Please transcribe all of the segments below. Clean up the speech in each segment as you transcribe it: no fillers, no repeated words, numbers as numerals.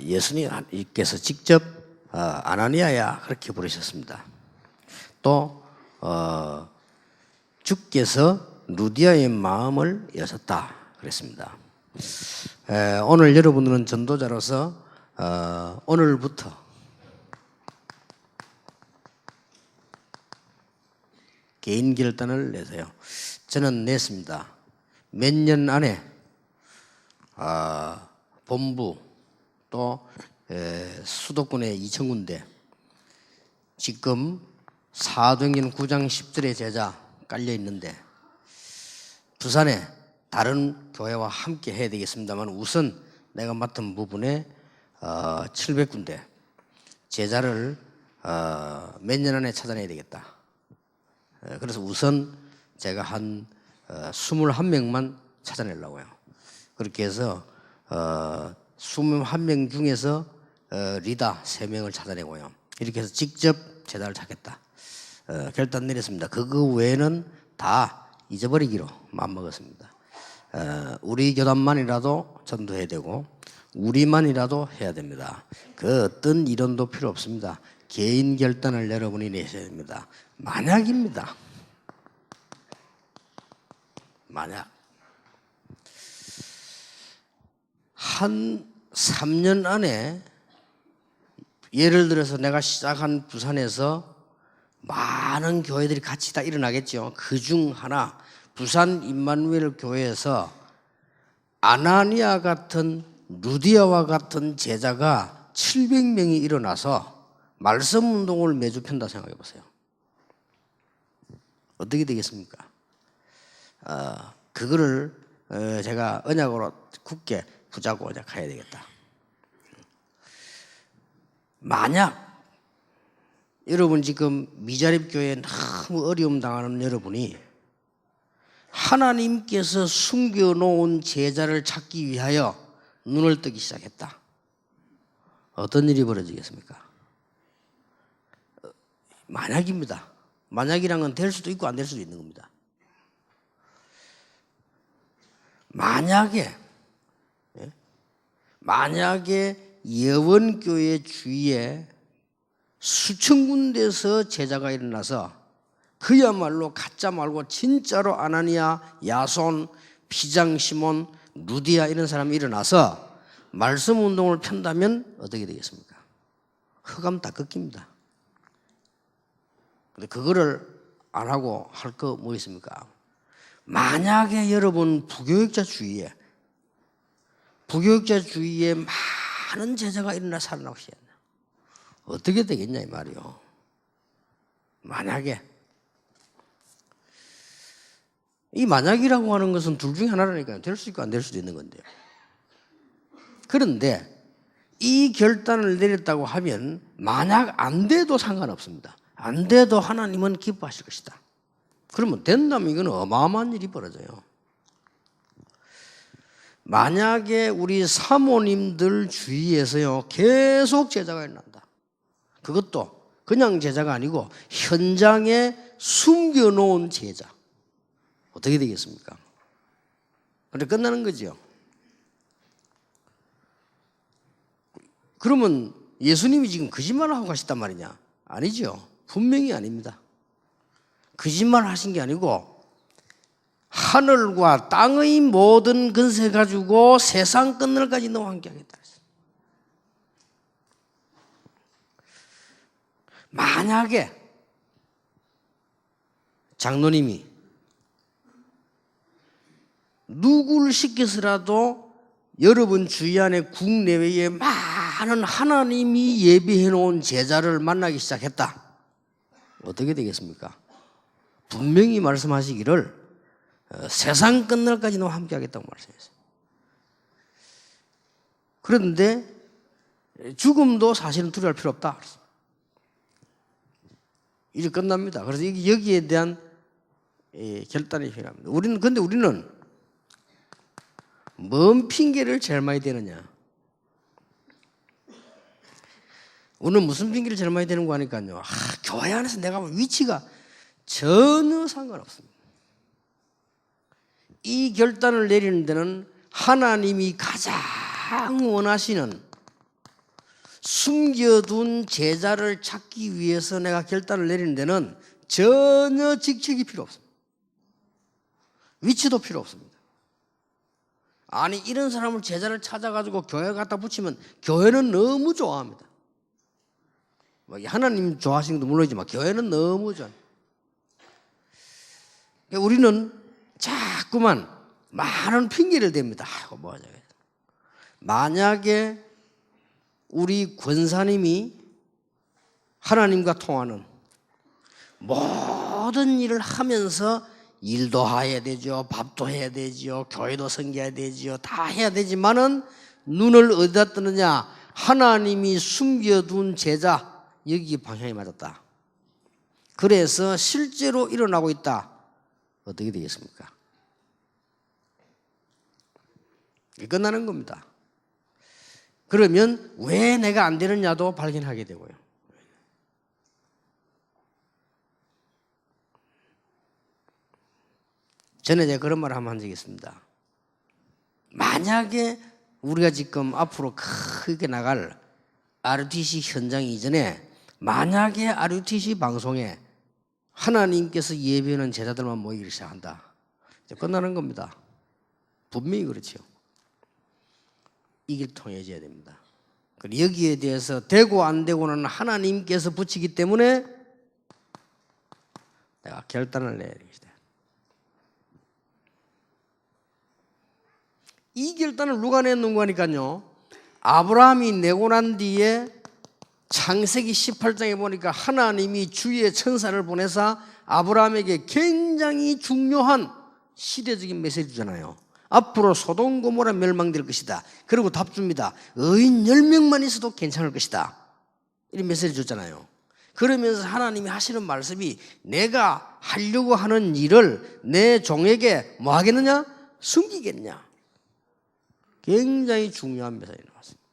예수님께서 직접 아나니아야 그렇게 부르셨습니다. 또 주께서 루디아의 마음을 여셨다 그랬습니다. 오늘 여러분들은 전도자로서 오늘부터 개인 결단을 내세요. 저는 냈습니다. 몇 년 안에 본부 또 수도권의 2,000군데 지금 사도행전 9장 10절의 제자 깔려 있는데 부산에 다른 교회와 함께 해야 되겠습니다만 우선 내가 맡은 부분에 700군데 제자를 몇 년 안에 찾아내야 되겠다. 그래서 우선 제가 한 21명만 찾아내려고요. 그렇게 해서 21명 중에서 리더 3명을 찾아내고요. 이렇게 해서 직접 제자를 찾겠다. 결단 내렸습니다. 그거 외에는 다 잊어버리기로 마음먹었습니다. 우리 교단만이라도 전도해야 되고 우리만이라도 해야 됩니다. 그 어떤 이론도 필요 없습니다. 개인 결단을 여러분이 내셔야 됩니다. 만약입니다. 만약 한 3년 안에 예를 들어서 내가 시작한 부산에서 많은 교회들이 같이 다 일어나겠죠. 그중 하나 부산 임마누엘 교회에서 아나니아 같은 루디아와 같은 제자가 700명이 일어나서 말씀 운동을 매주 편다 생각해 보세요. 어떻게 되겠습니까? 그거를 제가 언약으로 굳게 붙잡고 가야 되겠다. 만약 여러분 지금 미자립 교회에 너무 어려움 당하는 여러분이 하나님께서 숨겨놓은 제자를 찾기 위하여 눈을 뜨기 시작했다. 어떤 일이 벌어지겠습니까? 만약입니다. 만약이란 건 될 수도 있고 안 될 수도 있는 겁니다. 만약에 예원교회 주위에 수천 군데에서 제자가 일어나서 그야말로 가짜 말고 진짜로 아나니아, 야손, 피장 시몬, 루디아 이런 사람이 일어나서 말씀 운동을 편다면 어떻게 되겠습니까? 흑암 다 꺾입니다. 근데 그거를 안 하고 할 거 뭐 있습니까? 만약에 여러분 부교육자 주위에 많은 제자가 일어나 살아나오시겠냐? 어떻게 되겠냐 이 말이요. 만약에 이 만약이라고 하는 것은 둘 중에 하나라니까요. 될 수 있고 안 될 수도 있는 건데요. 그런데 이 결단을 내렸다고 하면 만약 안 돼도 상관없습니다. 안 돼도 하나님은 기뻐하실 것이다. 그러면 된다면 이건 어마어마한 일이 벌어져요. 만약에 우리 사모님들 주위에서요 계속 제자가 일어난다. 그것도 그냥 제자가 아니고 현장에 숨겨놓은 제자. 어떻게 되겠습니까? 근데 끝나는 거죠. 그러면 예수님이 지금 거짓말을 하고 가셨단 말이냐? 아니죠. 분명히 아닙니다. 거짓말 하신 게 아니고 하늘과 땅의 모든 근세 가지고 세상 끝날까지 너와 함께 하겠다 그랬어요. 만약에 장로님이 누구를 시켜서라도 여러분 주위 안에 국내외에 많은 하나님이 예비해 놓은 제자를 만나기 시작했다. 어떻게 되겠습니까? 분명히 말씀하시기를 세상 끝날까지 너와 함께 하겠다고 말씀했어요. 그런데 죽음도 사실은 두려워할 필요 없다. 이제 끝납니다. 그래서 여기에 대한 결단이 필요합니다. 근데 우리는 뭔 핑계를 제일 많이 대느냐? 우리는 무슨 핑계를 제일 많이 대는 거 하니까요. 교회 안에서 내가 위치가 전혀 상관없습니다. 이 결단을 내리는 데는 하나님이 가장 원하시는 숨겨둔 제자를 찾기 위해서 내가 결단을 내리는 데는 전혀 직책이 필요 없습니다. 위치도 필요 없습니다. 아니 이런 사람을 제자를 찾아가지고 교회 갖다 붙이면 교회는 너무 좋아합니다. 하나님 좋아하시는 것도 물론이지만 교회는 너무 좋아요. 우리는 자꾸만 많은 핑계를 댑니다. 아이고 뭐하자. 만약에 우리 권사님이 하나님과 통하는 모든 일을 하면서 일도 해야 되죠. 밥도 해야 되죠. 교회도 섬겨야 되죠. 다 해야 되지만은 눈을 어디다 뜨느냐? 하나님이 숨겨둔 제자 여기 방향이 맞았다. 그래서 실제로 일어나고 있다. 어떻게 되겠습니까? 끝나는 겁니다. 그러면 왜 내가 안 되느냐도 발견하게 되고요. 전에 제가 그런 말을 한번 한 적이 있습니다. 만약에 우리가 지금 앞으로 크게 나갈 RUTC 현장 이전에 만약에 RUTC 방송에 하나님께서 예배하는 제자들만 모이기 시작한다. 이제 끝나는 겁니다. 분명히 그렇죠. 이 길 통해져야 됩니다. 여기에 대해서 되고 안 되고는 하나님께서 붙이기 때문에 내가 결단을 내야 되겠다. 이 결단을 누가 냈는가 하니까요. 아브라함이 내고 난 뒤에 창세기 18장에 보니까 하나님이 주의 천사를 보내사 아브라함에게 굉장히 중요한 시대적인 메시지 주잖아요. 앞으로 소돔 고모라 멸망될 것이다. 그리고 답 줍니다. 의인 10명만 있어도 괜찮을 것이다. 이런 메시지 줬잖아요. 그러면서 하나님이 하시는 말씀이 내가 하려고 하는 일을 내 종에게 뭐 하겠느냐? 숨기겠냐? 굉장히 중요한 메시지 나왔습니다.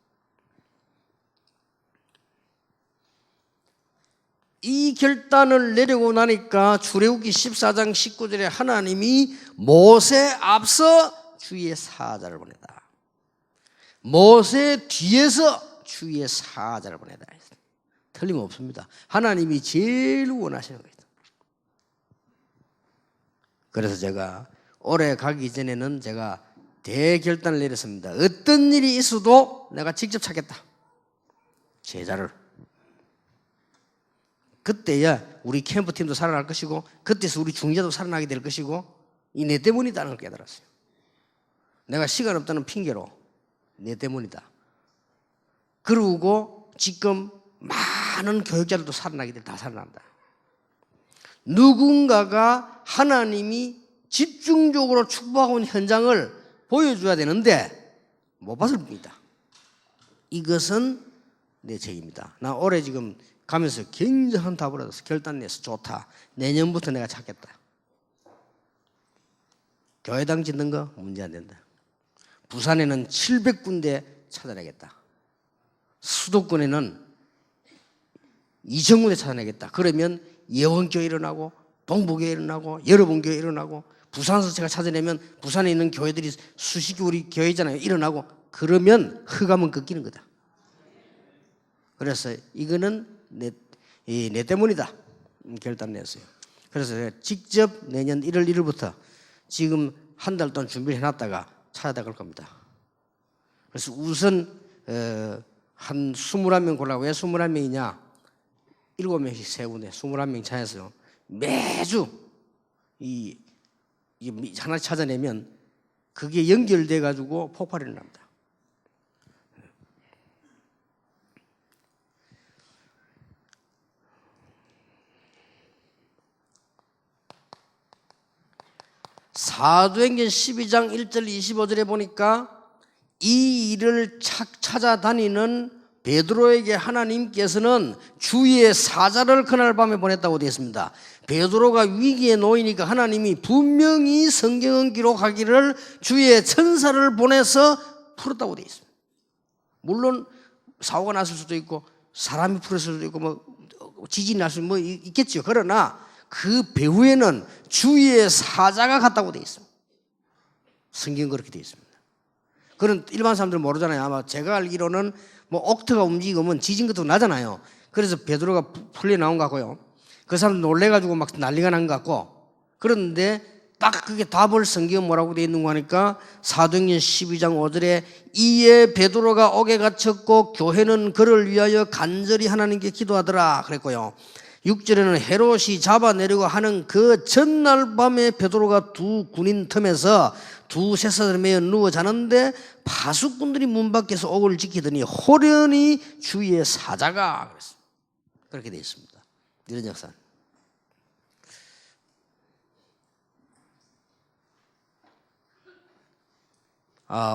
이 결단을 내리고 나니까 출애굽기 14장 19절에 하나님이 모세 앞서 주의 사자를 보내다. 모세 뒤에서 주의 사자를 보내다. 틀림없습니다. 하나님이 제일 원하시는 거예요. 그래서 제가 올해 가기 전에는 제가 대결단을 내렸습니다. 어떤 일이 있어도 내가 직접 찾겠다. 제자를. 그때야 우리 캠프팀도 살아날 것이고 그때서 우리 중재도 살아나게 될 것이고 이 내 때문이다는 걸 깨달았어요. 내가 시간 없다는 핑계로 내 때문이다. 그러고 지금 많은 교육자들도 살아나게 될 다 살아난다. 누군가가 하나님이 집중적으로 축복하고 있는 현장을 보여줘야 되는데 못 봤을 뿐이다. 이것은 내 책임이다. 나 올해 지금 가면서 굉장한 답을 얻어서 결단 내서 좋다. 내년부터 내가 찾겠다. 교회당 짓는 거 문제 안 된다. 부산에는 700군데 찾아내겠다. 수도권에는 2,000군데 찾아내겠다. 그러면 예원교회 일어나고 동부교회 일어나고 여러분교회 일어나고 부산에서 제가 찾아내면 부산에 있는 교회들이 수십 개 우리 교회잖아요. 일어나고 그러면 흑암은 꺾이는 거다. 그래서 이거는 내 때문이다. 결단 냈어요. 그래서 제가 직접 내년 1월 1일부터 지금 한 달 동안 준비를 해놨다가 찾아갈 겁니다. 그래서 우선 한 21명 골라고. 왜 21명이냐? 7명씩 세 군데 21명 찾아서 매주 이 하나 찾아내면 그게 연결돼 가지고 폭발이 일어납니다. 사도행전 12장 1절 25절에 보니까 이 일을 찾아다니는 베드로에게 하나님께서는 주의 사자를 그날 밤에 보냈다고 되어 있습니다. 베드로가 위기에 놓이니까 하나님이 분명히 성경은 기록하기를 주의 천사를 보내서 풀었다고 되어 있습니다. 물론 사고가 났을 수도 있고 사람이 풀었을 수도 있고 뭐 지진이 날 수도 있겠죠. 그러나 그 배후에는 주의 사자가 갔다고 되어 있습니다. 성경 그렇게 되어 있습니다. 그런 일반 사람들은 모르잖아요. 아마 제가 알기로는 뭐 옥터가 움직이면 지진 것도 나잖아요. 그래서 베드로가 풀려 나온 것 같고요. 그 사람 놀래가지고 막 난리가 난 것 같고. 그런데 딱 그게 답을 성경에 뭐라고 되어 있는 거 하니까 사도행전 12장 5절에 이에 베드로가 옥에 갇혔고 교회는 그를 위하여 간절히 하나님께 기도하더라 그랬고요. 6절에는 헤롯이 잡아내려고 하는 그 전날 밤에 베드로가 두 군인 틈에서 두 쇠사슬에 매여 누워 자는데 파수꾼들이 문 밖에서 옥을 지키더니 호련히 주의 사자가 그랬습니다. 그렇게 되어 있습니다. 이런 역사.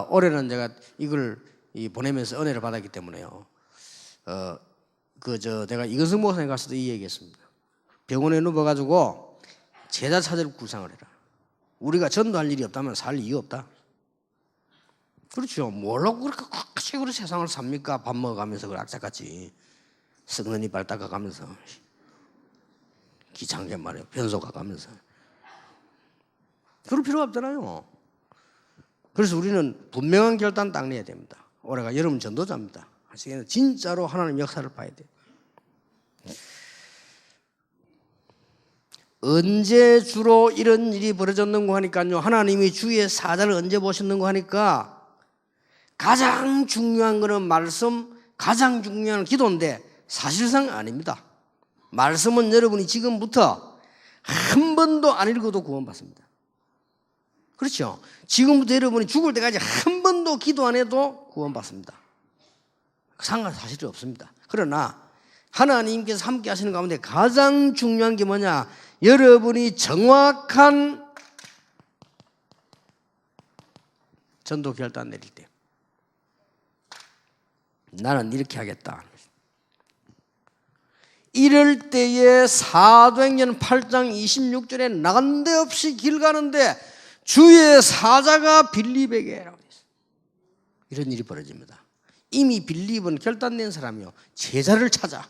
올해는 제가 이걸 보내면서 은혜를 받았기 때문에요. 내가 이건승 목사님 가서도 이 얘기했습니다. 병원에 누워가지고 제자 찾을 구상을 해라. 우리가 전도할 일이 없다면 살 이유 없다. 그렇죠. 뭘로 그렇게 꽉 세상을 삽니까? 밥 먹어가면서 그 악착같이 썩는 이빨 닦아가면서 귀찮게 말이에요. 변소 가가면서 그럴 필요가 없잖아요. 그래서 우리는 분명한 결단 딱 내야 됩니다. 올해가 여름 전도자입니다. 하시기에는 진짜로 하나님 역사를 봐야 돼요. 언제 주로 이런 일이 벌어졌는가 하니까요. 하나님이 주의 사자를 언제 보셨는가 하니까 가장 중요한 거는 말씀, 가장 중요한 기도인데 사실상 아닙니다. 말씀은 여러분이 지금부터 한 번도 안 읽어도 구원받습니다. 그렇죠? 지금부터 여러분이 죽을 때까지 한 번도 기도 안 해도 구원받습니다. 상관 사실이 없습니다. 그러나 하나님께서 함께 하시는 가운데 가장 중요한 게 뭐냐? 여러분이 정확한 전도 결단 내릴 때 나는 이렇게 하겠다. 이럴 때에 사도행전 8장 26절에 난데없이 길 가는데 주의 사자가 빌립에게라고 했어요. 이런 일이 벌어집니다. 이미 빌립은 결단된 사람이요. 제자를 찾아.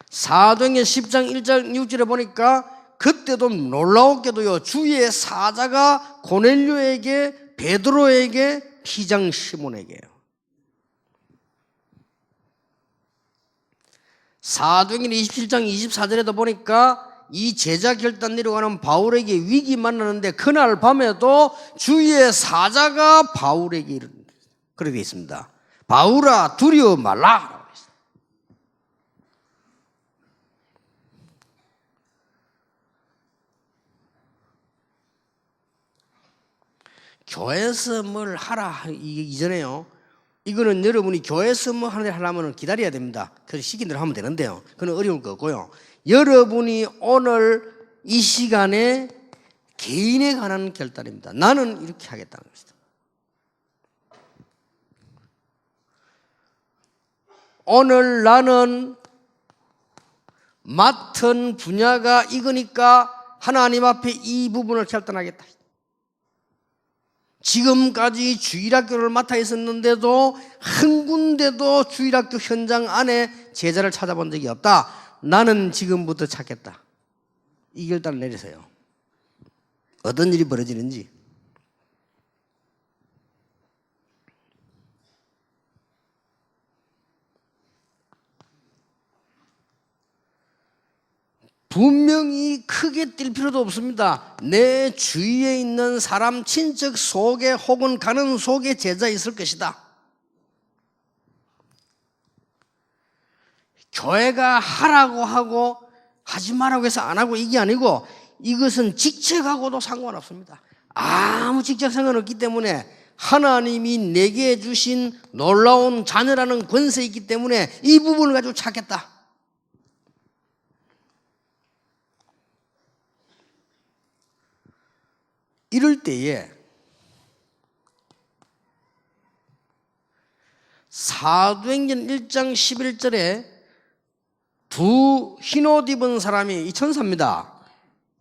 사도행전 10장 1장 6절에 보니까 그때도 놀라웠게도요. 주의 사자가 고넬료에게 베드로에게 피장 시몬에게요. 사도행전 27장 24절에도 보니까 이 제자 결단 내려가는 바울에게 위기 만나는데 그날 밤에도 주의 사자가 바울에게 이르는다. 그렇게 되어 있습니다. 바울아 두려워 말라. 교회에서 뭘 하라 이전에요. 이거는 여러분이 교회에서 뭐 하려면 기다려야 됩니다. 그래서 시킨 대로 하면 되는데요. 그건 어려울 거 없고요. 여러분이 오늘 이 시간에 개인에 관한 결단입니다. 나는 이렇게 하겠다는 것이다. 오늘 나는 맡은 분야가 이거니까 하나님 앞에 이 부분을 결단하겠다. 지금까지 주일학교를 맡아 있었는데도 한 군데도 주일학교 현장 안에 제자를 찾아본 적이 없다. 나는 지금부터 찾겠다. 이 결단을 내리세요. 어떤 일이 벌어지는지. 분명히 크게 뛸 필요도 없습니다. 내 주위에 있는 사람, 친척 속에 혹은 가는 속에 제자 있을 것이다. 교회가 하라고 하고 하지 말라고 해서 안 하고 이게 아니고 이것은 직책하고도 상관없습니다. 아무 직책 상관없기 때문에 하나님이 내게 주신 놀라운 자녀라는 권세가 있기 때문에 이 부분을 가지고 찾겠다. 이럴 때에 사도행전 1장 11절에 두 흰옷 입은 사람이 이 천사입니다.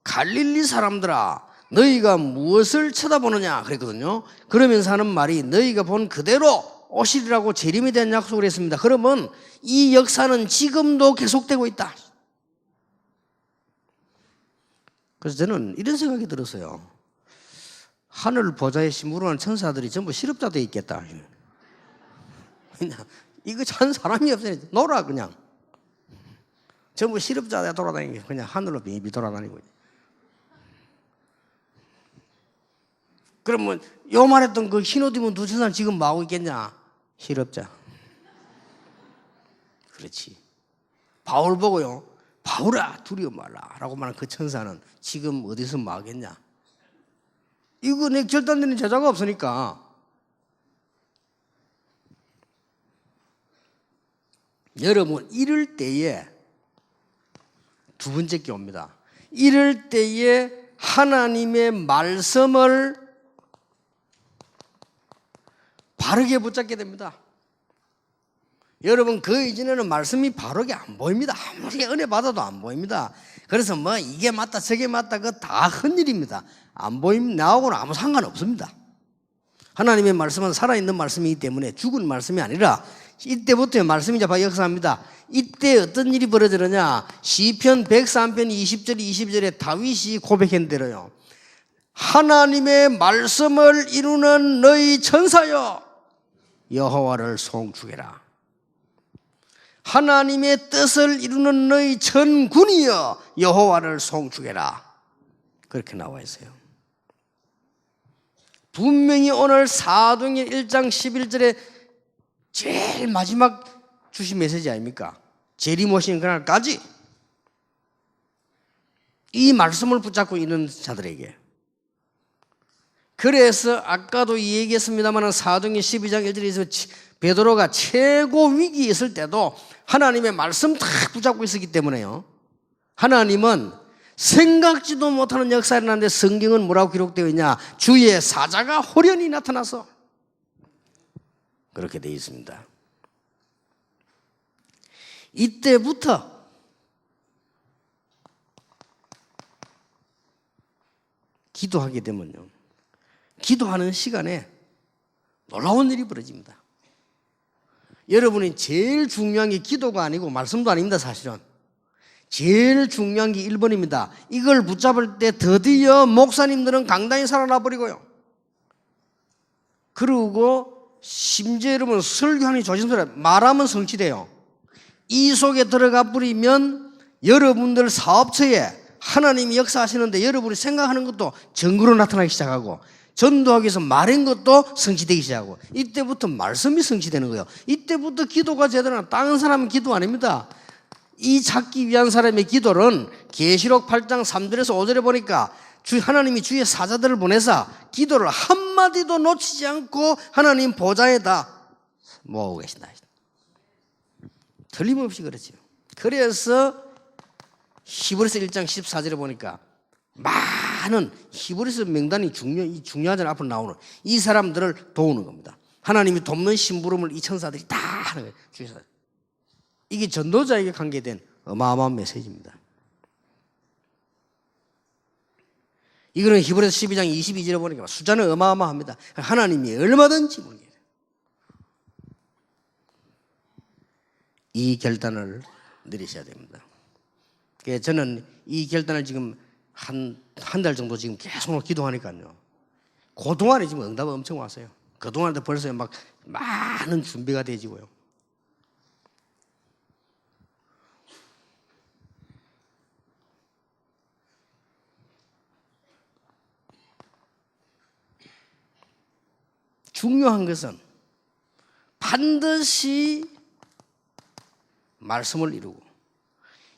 갈릴리 사람들아 너희가 무엇을 쳐다보느냐 그랬거든요. 그러면서 하는 말이 너희가 본 그대로 오시리라고 재림에 대한 약속을 했습니다. 그러면 이 역사는 지금도 계속되고 있다. 그래서 저는 이런 생각이 들었어요. 하늘 보좌에 심부름하는 천사들이 전부 실업자 돼 있겠다. 그냥 이거 참 사람이 없으니 놀아 그냥. 전부 실업자가 돌아다니고 그냥 하늘로 비비 돌아다니고. 그러면 요 말했던 그 흰옷 입은 두 천사는 지금 뭐 하고 있겠냐? 실업자. 그렇지. 바울 보고요. 바울아 두려워 말라 라고 말한 그 천사는 지금 어디서 뭐 하겠냐? 이거 내 결단되는 제자가 없으니까. 여러분 이럴 때에 두 번째 게 옵니다. 이럴 때에 하나님의 말씀을 바르게 붙잡게 됩니다. 여러분 그 이전에는 말씀이 바르게 안 보입니다. 아무리 은혜 받아도 안 보입니다. 그래서 뭐 이게 맞다 저게 맞다 그거 다 헛일입니다. 안 보이면 나하고는 아무 상관없습니다. 하나님의 말씀은 살아있는 말씀이기 때문에 죽은 말씀이 아니라 이때부터 말씀이 잡아 역사합니다. 이때 어떤 일이 벌어지느냐? 시편 103편 20절 22절에 다윗이 고백한 대로요. 하나님의 말씀을 이루는 너희 천사여 여호와를 송축해라. 하나님의 뜻을 이루는 너희 천군이여 여호와를 송축해라. 그렇게 나와 있어요. 분명히 오늘 사도행전 1장 11절에 제일 마지막 주신 메시지 아닙니까? 재림 오신 그날까지 이 말씀을 붙잡고 있는 자들에게. 그래서 아까도 얘기했습니다만 사도행전 12장 1절에서 베드로가 최고 위기에 있을 때도 하나님의 말씀 딱 붙잡고 있었기 때문에요. 하나님은 생각지도 못하는 역사가 일어났는데 성경은 뭐라고 기록되어 있냐? 주의 사자가 호련히 나타나서 그렇게 되어 있습니다. 이때부터 기도하게 되면요, 기도하는 시간에 놀라운 일이 벌어집니다. 여러분이 제일 중요한 게 기도가 아니고 말씀도 아닙니다. 사실은 제일 중요한 게 1번입니다. 이걸 붙잡을 때 드디어 목사님들은 강단이 살아나 버리고요. 그리고 심지어 여러분 설교하니 조심스러워요. 말하면 성취돼요. 이 속에 들어가 버리면 여러분들 사업처에 하나님이 역사하시는데 여러분이 생각하는 것도 증거로 나타나기 시작하고 전도하기 위해서 말한 것도 성취되기 시작하고 이때부터 말씀이 성취되는 거예요. 이때부터 기도가 제대로 다른 사람은 기도 아닙니다. 이 찾기 위한 사람의 기도는 계시록 8장 3절에서 5절에 보니까 하나님이 주의 사자들을 보내서 기도를 한마디도 놓치지 않고 하나님 보좌에다 모으고 계신다. 틀림없이 그렇죠. 그래서 히브리서 1장 14절에 보니까 많은 히브리서 명단이 중요하잖아요. 앞으로 나오는 이 사람들을 도우는 겁니다. 하나님이 돕는 심부름을 이 천사들이 다 하는 거예요. 주의사. 이게 전도자에게 관계된 어마어마한 메시지입니다. 이거는 히브리서 12장 22절에 보니까 숫자는 어마어마합니다. 하나님이 얼마든지 모르겠어요. 이 결단을 내리셔야 됩니다. 저는 이 결단을 지금 한 달 정도 지금 계속 기도하니까요. 그동안에 지금 응답이 엄청 왔어요. 그동안에도 벌써 막 많은 준비가 되지고요. 중요한 것은 반드시 말씀을 이루고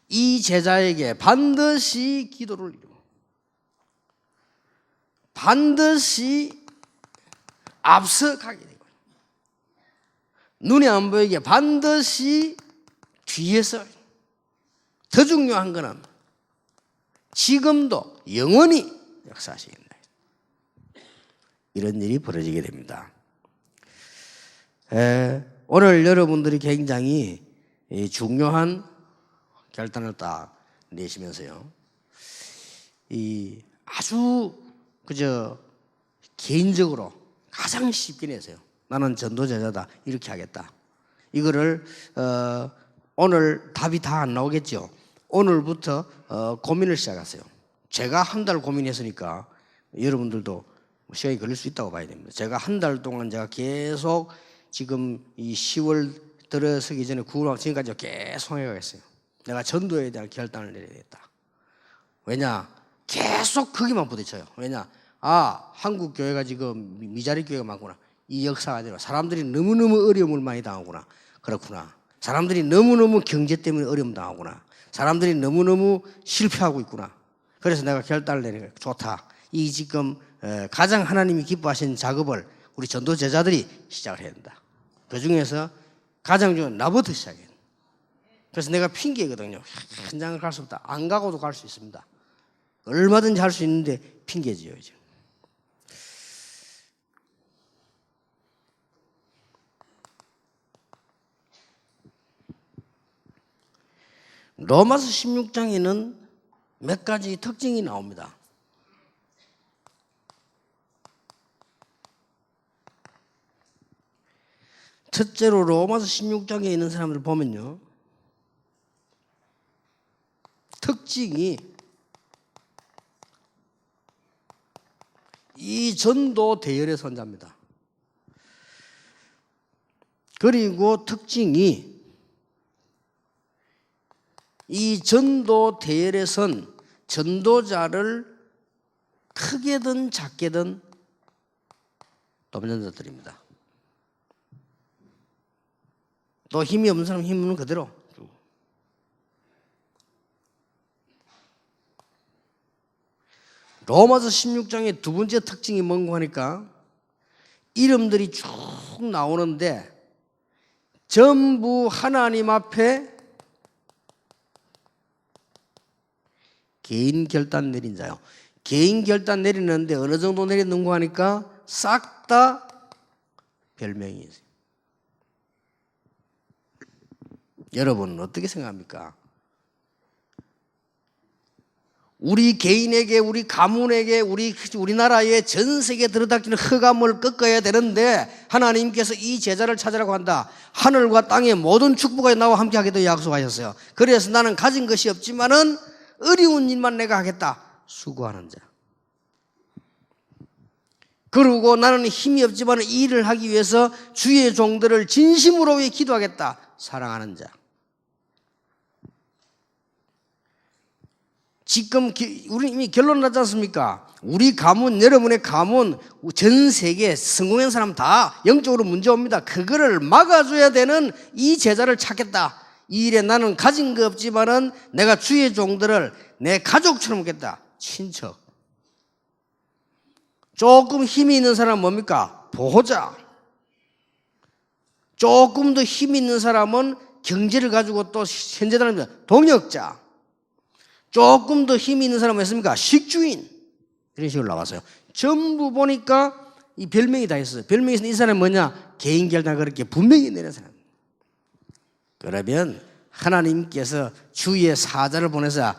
이 제자에게 반드시 기도를 이루고 반드시 앞서가게 되고 눈에 안 보이게 반드시 뒤에서 더 중요한 것은 지금도 영원히 역사하시겠다. 이런 일이 벌어지게 됩니다. 오늘 여러분들이 굉장히 중요한 결단을 딱 내시면서요. 아주 개인적으로 가장 쉽게 내세요. 나는 전도제자다. 이렇게 하겠다. 이거를 오늘 답이 다 안 나오겠죠. 오늘부터 고민을 시작하세요. 제가 한 달 고민했으니까 여러분들도 시간이 걸릴 수 있다고 봐야 됩니다. 제가 한 달 동안 제가 계속 지금 이 10월 들어서기 전에 9월 지금까지 계속 해가겠어요. 내가 전도에 대한 결단을 내려야겠다. 왜냐? 계속 거기만 부딪혀요. 왜냐? 한국 교회가 지금 미자리 교회가 많구나. 이 역사가 아니라 사람들이 너무너무 어려움을 많이 당하구나. 그렇구나. 사람들이 너무너무 경제 때문에 어려움 당하구나. 사람들이 너무너무 실패하고 있구나. 그래서 내가 결단을 내린 거예요. 좋다. 이 지금 가장 하나님이 기뻐하시는 작업을 우리 전도 제자들이 시작을 해야 된다. 그 중에서 가장 중요한 나부터 시작해야 된다. 그래서 내가 핑계거든요. 현장을 갈 수 없다. 안 가고도 갈 수 있습니다. 얼마든지 할 수 있는데 핑계지요. 이제. 로마서 16장에는 몇 가지 특징이 나옵니다. 첫째로 로마서 16장에 있는 사람들 보면요. 특징이 이 전도 대열의 선자입니다. 그리고 특징이 이 전도 대열의 선 전도자를 크게든 작게든 돕는 자들입니다. 또 힘이 없는 사람 힘은 그대로. 로마서 16장의 두 번째 특징이 뭔가 하니까 이름들이 쭉 나오는데 전부 하나님 앞에 개인 결단 내린 자요. 개인 결단 내리는데 어느 정도 내렸는가 하니까 싹 다 별명이 있어요. 여러분은 어떻게 생각합니까? 우리 개인에게, 우리 가문에게, 우리나라의 전 세계에 들어닥치는 흑암을 꺾어야 되는데 하나님께서 이 제자를 찾으라고 한다. 하늘과 땅의 모든 축복이 나와 함께 하겠다고 약속하셨어요. 그래서 나는 가진 것이 없지만은 어려운 일만 내가 하겠다. 수고하는 자. 그리고 나는 힘이 없지만 이 일을 하기 위해서 주의 종들을 진심으로 위해 기도하겠다. 사랑하는 자. 지금 우리 이미 결론 났지 않습니까? 우리 가문, 여러분의 가문, 전 세계 성공한 사람 다 영적으로 문제 옵니다. 그거를 막아줘야 되는 이 제자를 찾겠다. 이 일에 나는 가진 거 없지만은 내가 주의 종들을 내 가족처럼 먹겠다. 친척. 조금 힘이 있는 사람은 뭡니까? 보호자. 조금 더 힘이 있는 사람은 경제를 가지고 또 현재다는 동역자. 조금 더 힘이 있는 사람은 뭐였습니까? 식주인. 이런 식으로 나왔어요. 전부 보니까 이 별명이 다 있어요. 별명이 있으면 이 사람은 뭐냐? 개인 결단 그렇게 분명히 내는 사람. 그러면 하나님께서 주의 사자를 보내서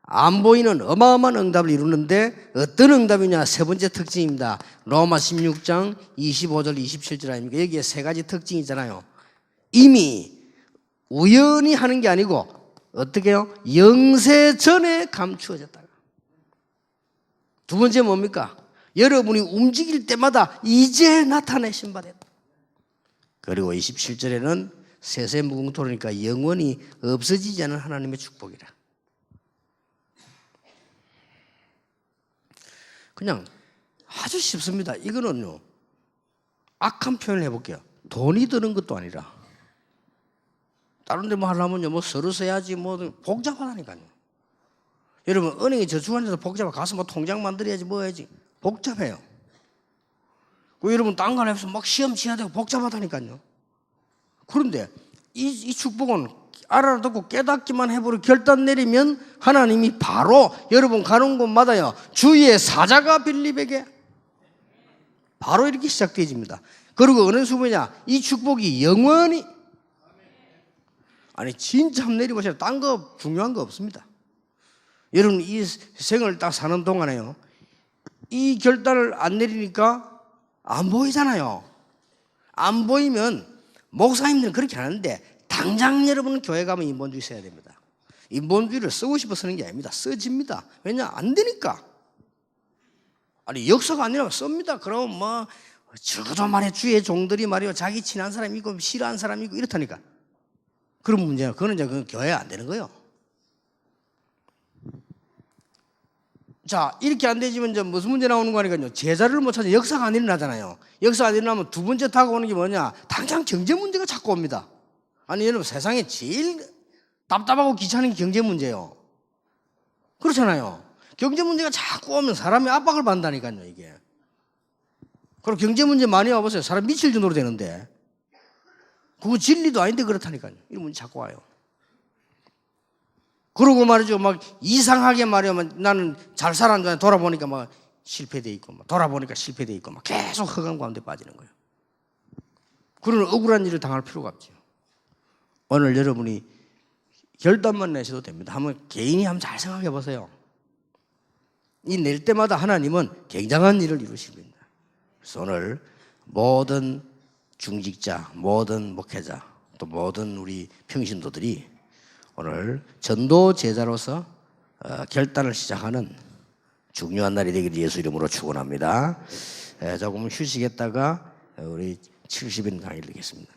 안 보이는 어마어마한 응답을 이루는데 어떤 응답이냐? 세 번째 특징입니다. 로마 16장 25절 27절 아닙니까? 여기에 세 가지 특징이 있잖아요. 이미 우연히 하는 게 아니고 어떻게 해요? 영세 전에 감추어졌다. 두 번째 뭡니까? 여러분이 움직일 때마다 이제 나타내신 바 됐다. 그리고 27절에는 세세무궁토로니까 영원히 없어지지 않은 하나님의 축복이라. 그냥 아주 쉽습니다. 이거는요, 악한 표현을 해볼게요. 돈이 드는 것도 아니라 다른 데 뭐 하려면요, 뭐 서류 써야지 뭐 복잡하다니까요. 여러분, 은행에 저축하는 데서 복잡해. 가서 뭐 통장 만들어야지 뭐 해야지. 복잡해요. 그 여러분, 딴 거 해서 막 시험 치어야 되고 복잡하다니까요. 그런데 이 축복은 알아듣고 깨닫기만 해보고 결단 내리면 하나님이 바로 여러분 가는 곳마다요, 주의 사자가 빌립에게 바로 이렇게 시작되어집니다. 그리고 어느 순간이냐, 이 축복이 영원히, 아니 진짜 한번 내려보세요. 딴 거 중요한 거 없습니다. 여러분 이 생을 딱 사는 동안에요, 이 결단을 안 내리니까 안 보이잖아요. 안 보이면 목사님들은 그렇게 하는데 당장 여러분은 교회 가면 인본주의 써야 됩니다. 인본주의를 쓰고 싶어 쓰는 게 아닙니다. 써집니다. 왜냐? 안 되니까. 아니 역사가 아니라 씁니다. 그럼 뭐 저그저만의 주의 종들이 말이요 자기 친한 사람이 있고 싫어하는 사람이 있고 이렇다니까. 그런 문제야. 그거는 이제 그 교회가 안 되는 거예요. 자, 이렇게 안 되지만 이제 무슨 문제 나오는 거니까요. 제자를 못 찾아 역사가 안 일어나잖아요. 역사가 안 일어나면 두 번째 다가오는 게 뭐냐? 당장 경제 문제가 자꾸 옵니다. 아니 여러분 세상에 제일 답답하고 귀찮은 게 경제 문제예요. 그렇잖아요. 경제 문제가 자꾸 오면 사람이 압박을 받는다니까요, 이게. 그리고 경제 문제 많이 와보세요. 사람 미칠 정도로 되는데. 그거 진리도 아닌데 그렇다니까요. 이런 문제 자꾸 와요. 그러고 말이죠. 막 이상하게 말이야. 나는 잘 살았는데 돌아보니까 막 실패돼 있고, 막 돌아보니까 실패돼 있고, 막 계속 허감 가운데 빠지는 거예요. 그런 억울한 일을 당할 필요가 없죠. 오늘 여러분이 결단만 내셔도 됩니다. 한번 개인이 한번 잘 생각해 보세요. 이 낼 때마다 하나님은 굉장한 일을 이루십니다. 그래서 오늘 모든 중직자, 모든 목회자, 또 모든 우리 평신도들이 오늘 전도 제자로서 결단을 시작하는 중요한 날이 되기를 예수 이름으로 축원합니다. 조금 휴식했다가 우리 70인 강의를 하겠습니다.